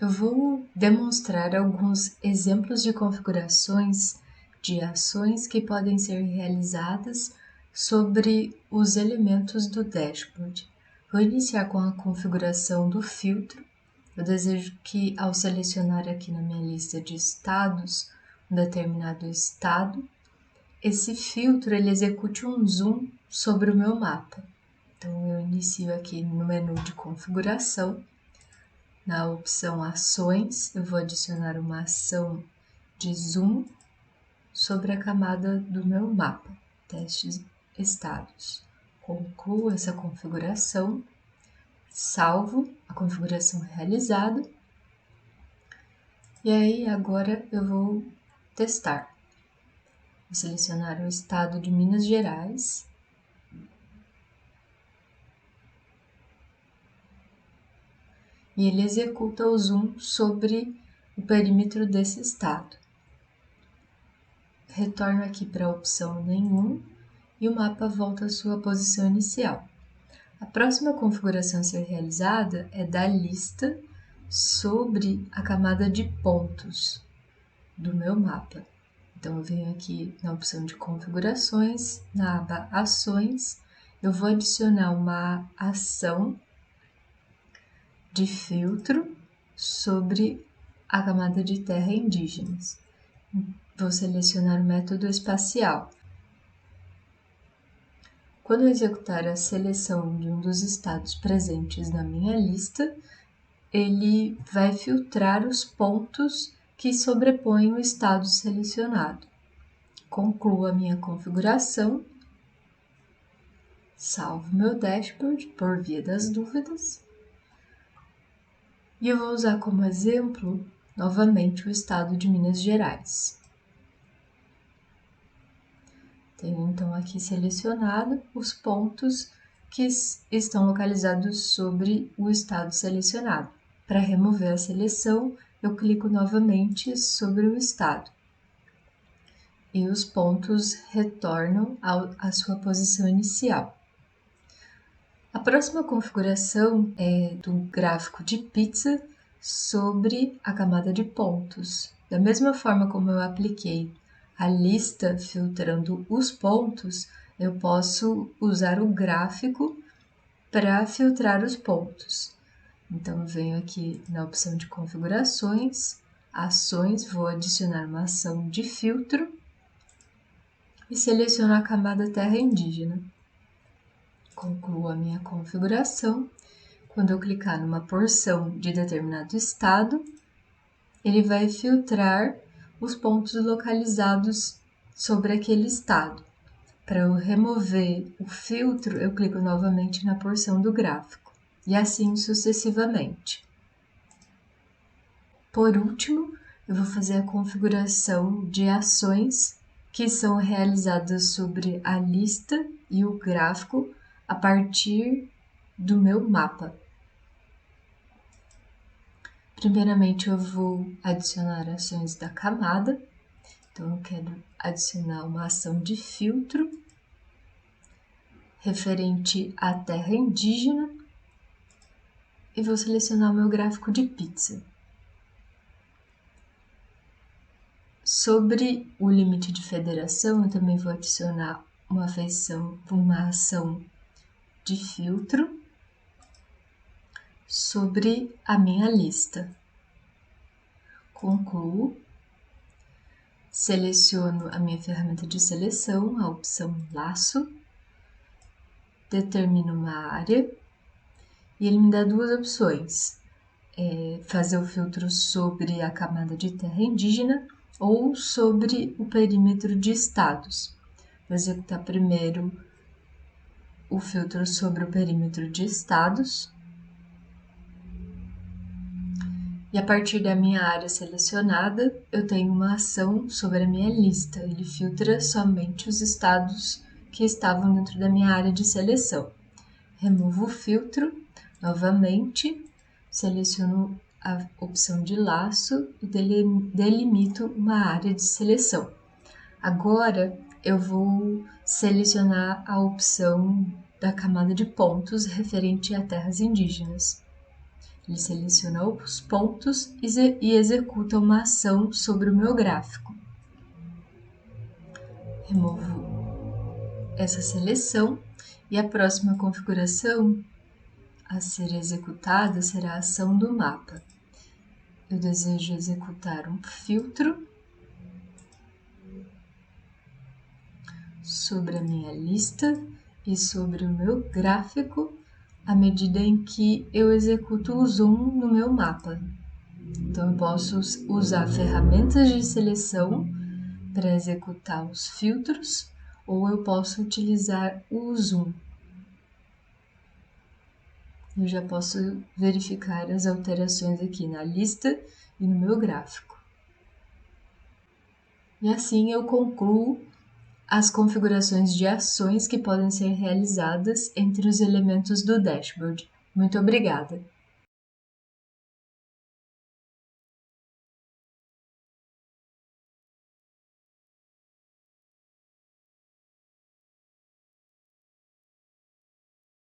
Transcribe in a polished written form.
Eu vou demonstrar alguns exemplos de configurações de ações que podem ser realizadas sobre os elementos do dashboard. Vou iniciar com a configuração do filtro. Eu desejo que, ao selecionar aqui na minha lista de estados, um determinado estado, esse filtro ele execute um zoom sobre o meu mapa. Então, eu inicio aqui no menu de configuração. Na opção Ações, eu vou adicionar uma ação de zoom sobre a camada do meu mapa, testes estados. Concluo essa configuração, salvo a configuração realizada, e aí agora eu vou testar. Vou selecionar o estado de Minas Gerais. E ele executa o zoom sobre o perímetro desse estado. Retorno aqui para a opção Nenhum e o mapa volta à sua posição inicial. A próxima configuração a ser realizada é da lista sobre a camada de pontos do meu mapa. Então, eu venho aqui na opção de Configurações, na aba Ações, eu vou adicionar uma ação de filtro sobre a camada de terra indígenas. Vou selecionar o método espacial. Quando eu executar a seleção de um dos estados presentes na minha lista, ele vai filtrar os pontos que sobrepõem o estado selecionado. Concluo a minha configuração, salvo meu dashboard por via das dúvidas, e eu vou usar como exemplo, novamente, o estado de Minas Gerais. Tenho então aqui selecionado os pontos que estão localizados sobre o estado selecionado. Para remover a seleção, eu clico novamente sobre o estado. E os pontos retornam à sua posição inicial. A próxima configuração é do gráfico de pizza sobre a camada de pontos. Da mesma forma como eu apliquei a lista filtrando os pontos, eu posso usar o gráfico para filtrar os pontos. Então, eu venho aqui na opção de configurações, ações, vou adicionar uma ação de filtro e seleciono a camada terra indígena. Concluo a minha configuração. Quando eu clicar numa porção de determinado estado, ele vai filtrar os pontos localizados sobre aquele estado. Para eu remover o filtro, eu clico novamente na porção do gráfico, e assim sucessivamente. Por último, eu vou fazer a configuração de ações que são realizadas sobre a lista e o gráfico a partir do meu mapa. Primeiramente, eu vou adicionar ações da camada. Então, eu quero adicionar uma ação de filtro referente à terra indígena e vou selecionar o meu gráfico de pizza. Sobre o limite de federação, eu também vou adicionar uma ação de filtro sobre a minha lista. Concluo, seleciono a minha ferramenta de seleção, a opção Laço, determino uma área e ele me dá duas opções: fazer o filtro sobre a camada de terra indígena ou sobre o perímetro de estados. Vou executar primeiro o filtro sobre o perímetro de estados. E a partir da minha área selecionada, eu tenho uma ação sobre a minha lista. Ele filtra somente os estados que estavam dentro da minha área de seleção. Removo o filtro, novamente, seleciono a opção de laço e delimito uma área de seleção. Agora, eu vou selecionar a opção da camada de pontos referente a terras indígenas. Ele seleciona os pontos e executa uma ação sobre o meu gráfico. Removo essa seleção e a próxima configuração a ser executada será a ação do mapa. Eu desejo executar um filtro sobre a minha lista e sobre o meu gráfico à medida em que eu executo o zoom no meu mapa. Então, eu posso usar ferramentas de seleção para executar os filtros ou eu posso utilizar o zoom. Eu já posso verificar as alterações aqui na lista e no meu gráfico. E assim eu concluo as configurações de ações que podem ser realizadas entre os elementos do dashboard. Muito obrigada!